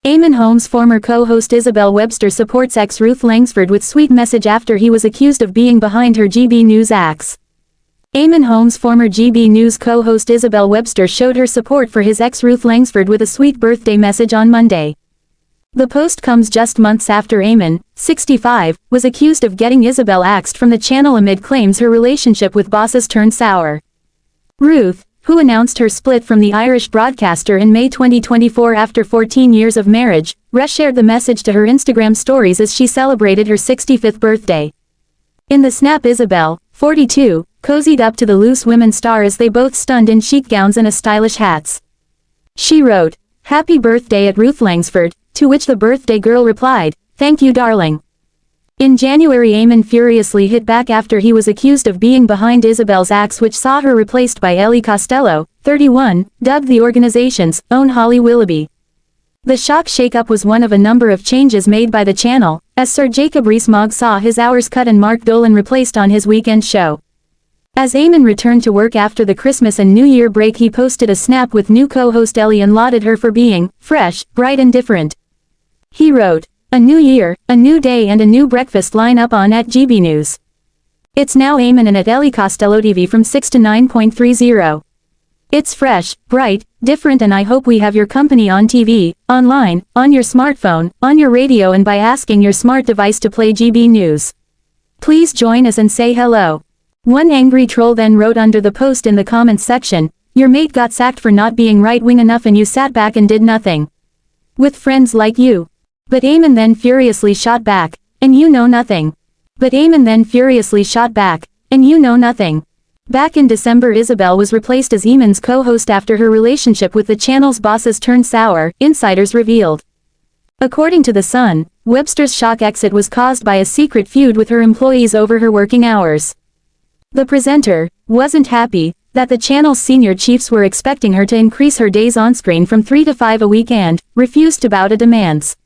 Eamonn Holmes' former co-host Isabel Webster supports ex Ruth Langsford with sweet message after he was accused of being behind her GB News acts. Eamonn Holmes' former GB News co-host Isabel Webster showed her support for his ex Ruth Langsford with a sweet birthday message on Monday. The post comes just months after Eamonn, 65, was accused of getting Isabel axed from the channel amid claims her relationship with bosses turned sour. Ruth, who announced her split from the Irish broadcaster in May 2024 after 14 years of marriage, reshared the message to her Instagram stories as she celebrated her 65th birthday. In the snap, Isabel, 42, cozied up to the loose women star as they both stunned in chic gowns and stylish hats. She wrote, "Happy birthday at Ruth Langsford," to which the birthday girl replied, "Thank you, darling." In January, Eamonn furiously hit back after he was accused of being behind Isabel's acts, which saw her replaced by Ellie Costello, 31, dubbed the organization's own Holly Willoughby. The shock shakeup was one of a number of changes made by the channel, as Sir Jacob Rees-Mogg saw his hours cut and Mark Dolan replaced on his weekend show. As Eamonn returned to work after the Christmas and New Year break, he posted a snap with new co-host Ellie and lauded her for being fresh, bright and different. He wrote, "A new year, a new day and a new breakfast lineup on at GB News. It's now Eamonn and at Ellie Costello TV from 6 to 9:30. It's fresh, bright, different, and I hope we have your company on TV, online, on your smartphone, on your radio, and by asking your smart device to play GB News. Please join us and say hello." One angry troll then wrote under the post in the comments section, "Your mate got sacked for not being right-wing enough and you sat back and did nothing. With friends like you." But Eamonn then furiously shot back, "And you know nothing." But Eamonn then furiously shot back, "And you know nothing." Back in December, Isabel was replaced as Eamonn's co-host after her relationship with the channel's bosses turned sour, insiders revealed. According to The Sun, Webster's shock exit was caused by a secret feud with her employees over her working hours. The presenter wasn't happy that the channel's senior chiefs were expecting her to increase her days on screen from 3 to 5 a week and refused to bow to demands.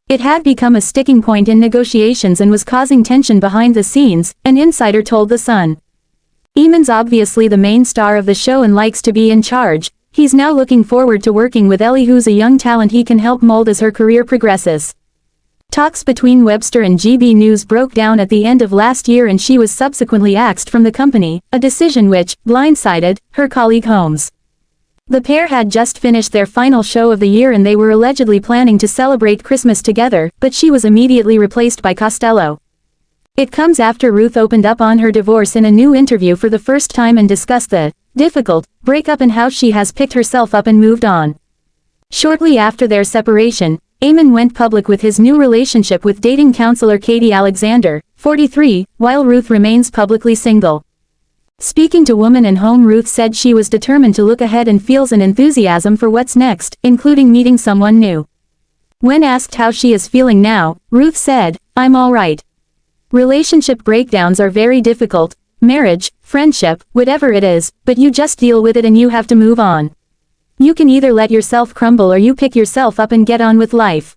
It had become a sticking point in negotiations and was causing tension behind the scenes, an insider told The Sun. Eamonn's obviously the main star of the show and likes to be in charge. He's now looking forward to working with Ellie, who's a young talent he can help mold as her career progresses. Talks between Webster and GB News broke down at the end of last year and she was subsequently axed from the company, a decision which blindsided her colleague Holmes. The pair had just finished their final show of the year and they were allegedly planning to celebrate Christmas together, but she was immediately replaced by Costello. It comes after Ruth opened up on her divorce in a new interview for the first time and discussed the difficult breakup and how she has picked herself up and moved on. Shortly after their separation, Eamonn went public with his new relationship with dating counselor Katie Alexander, 43, while Ruth remains publicly single. Speaking to Woman and Home, Ruth said she was determined to look ahead and feels an enthusiasm for what's next, including meeting someone new. When asked how she is feeling now, Ruth said, "I'm all right. Relationship breakdowns are very difficult, marriage, friendship, whatever it is, but you just deal with it and you have to move on. You can either let yourself crumble or you pick yourself up and get on with life.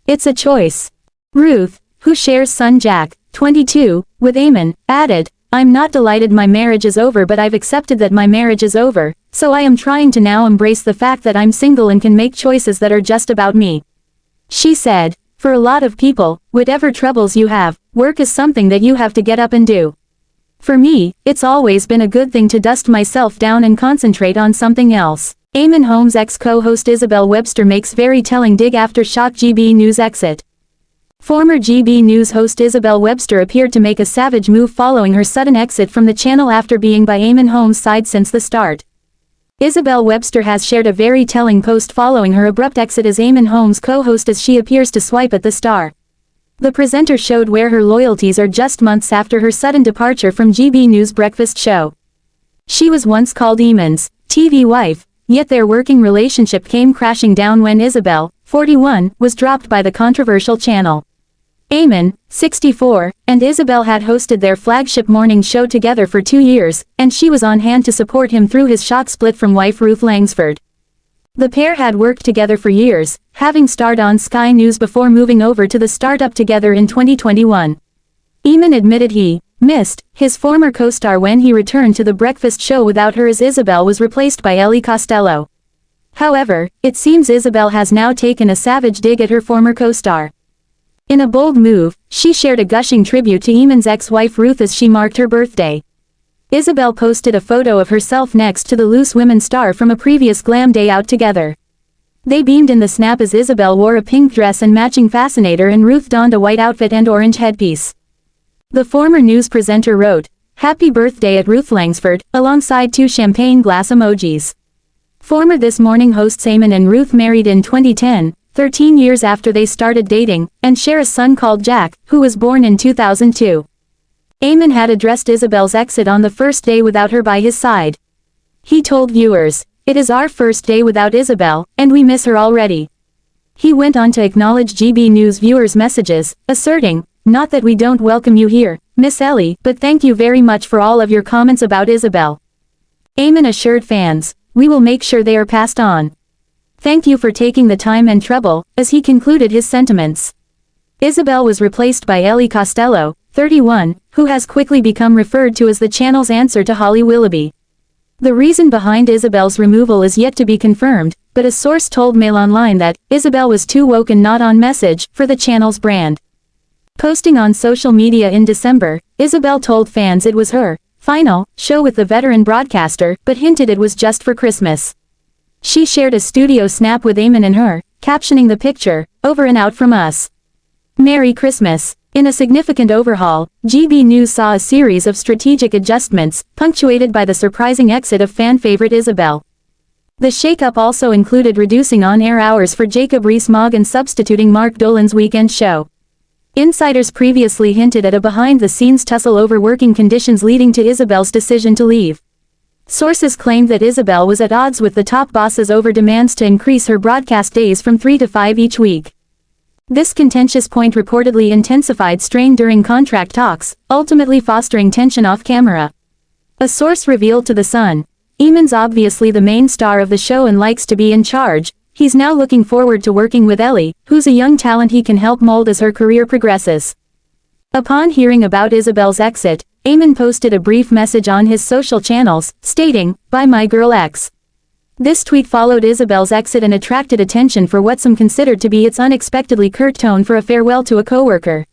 It's a choice." Ruth, who shares son Jack, 22, with Eamonn, added, "I'm not delighted my marriage is over, but I've accepted that my marriage is over, so I am trying to now embrace the fact that I'm single and can make choices that are just about me." She said, "For a lot of people, whatever troubles you have, work is something that you have to get up and do. For me, it's always been a good thing to dust myself down and concentrate on something else." Eamonn Holmes' ex-co-host Isabel Webster makes very telling dig after shock GB News exit. Former GB News host Isabel Webster appeared to make a savage move following her sudden exit from the channel after being by Eamonn Holmes' side since the start. Isabel Webster has shared a very telling post following her abrupt exit as Eamonn Holmes' co-host as she appears to swipe at the star. The presenter showed where her loyalties are just months after her sudden departure from GB News' breakfast show. She was once called Eamonn's TV wife, yet their working relationship came crashing down when Isabel, 41, was dropped by the controversial channel. Eamonn, 64, and Isabel had hosted their flagship morning show together for 2 years, and she was on hand to support him through his shock split from wife Ruth Langsford. The pair had worked together for years, having starred on Sky News before moving over to the startup together in 2021. Eamonn admitted he missed his former co-star when he returned to the breakfast show without her as Isabel was replaced by Ellie Costello. However, it seems Isabel has now taken a savage dig at her former co-star. In a bold move, she shared a gushing tribute to Eamonn's ex-wife Ruth as she marked her birthday. Isabel posted a photo of herself next to the loose women star from a previous glam day out together. They beamed in the snap as Isabel wore a pink dress and matching fascinator and Ruth donned a white outfit and orange headpiece. The former news presenter wrote, "Happy birthday at Ruth Langsford," alongside 2 champagne glass emojis. Former This Morning hosts Eamonn and Ruth married in 2010, 13 years after they started dating, and share a son called Jack, who was born in 2002. Eamonn had addressed Isabel's exit on the first day without her by his side. He told viewers, "It is our first day without Isabel, and we miss her already." He went on to acknowledge GB News viewers' messages, asserting, "Not that we don't welcome you here, Miss Ellie, but thank you very much for all of your comments about Isabel." Eamonn assured fans, "We will make sure they are passed on. Thank you for taking the time and trouble," as he concluded his sentiments. Isabel was replaced by Ellie Costello, 31, who has quickly become referred to as the channel's answer to Holly Willoughby. The reason behind Isabel's removal is yet to be confirmed, but a source told Mail Online that Isabel was too woke and not on message for the channel's brand. Posting on social media in December, Isabel told fans it was her final show with the veteran broadcaster, but hinted it was just for Christmas. She shared a studio snap with Eamonn and her, captioning the picture, "Over and out from us. Merry Christmas." In a significant overhaul, GB News saw a series of strategic adjustments, punctuated by the surprising exit of fan favorite Isabel. The shakeup also included reducing on-air hours for Jacob Rees-Mogg and substituting Mark Dolan's weekend show. Insiders previously hinted at a behind-the-scenes tussle over working conditions leading to Isabel's decision to leave. Sources claimed that Isabel was at odds with the top bosses over demands to increase her broadcast days from 3 to 5 each week. This contentious point reportedly intensified strain during contract talks, ultimately fostering tension off camera. A source revealed to The Sun, "Eamonn's obviously the main star of the show and likes to be in charge. He's now looking forward to working with Ellie, who's a young talent he can help mold as her career progresses." Upon hearing about Isabel's exit, Eamonn posted a brief message on his social channels, stating, "Bye my girl X." This tweet followed Isabel's exit and attracted attention for what some considered to be its unexpectedly curt tone for a farewell to a coworker.